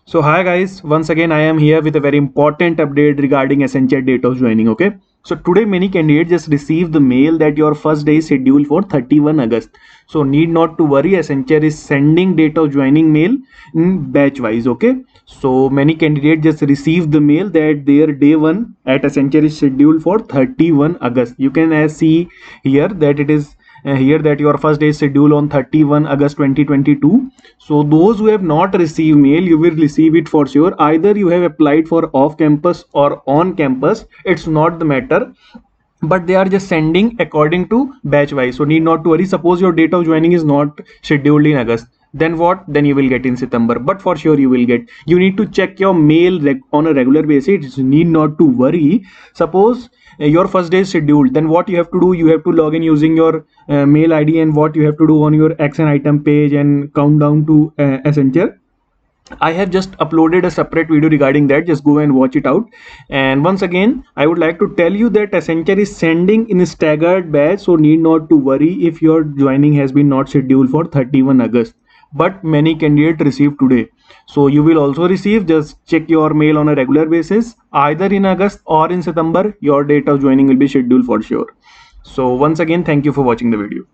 So hi guys, once again I am here with a very important update regarding Accenture date of joining. Okay, so today many candidates just received the mail that your first day is scheduled for 31 August. So need not to worry, Accenture is sending date of joining mail in batch wise. Okay, so many candidates just received the mail that their day one at Accenture is scheduled for 31 August. You can see here that it is here that your first day is scheduled on 31 August 2022. So those who have not received mail, you will receive it for sure. Either you have applied for off campus or on campus, it's not the matter, but they are just sending according to batch wise, so need not to worry. Suppose your date of joining is not scheduled in August, then what? Then you will get in September, but for sure you will get. You need to check your mail on a regular basis. You need not to worry. Suppose your first day is scheduled, then what you have to do? You have to log in using your mail ID, and what you have to do on your action item page and count down to Accenture. I have just uploaded a separate video regarding that. Just go and watch it out. And once again, I would like to tell you that Accenture is sending in a staggered batch, so need not to worry if your joining has been not scheduled for 31 August. But many candidates received today. So you will also receive. Just check your mail on a regular basis. Either in August or in September, your date of joining will be scheduled for sure. So once again, thank you for watching the video.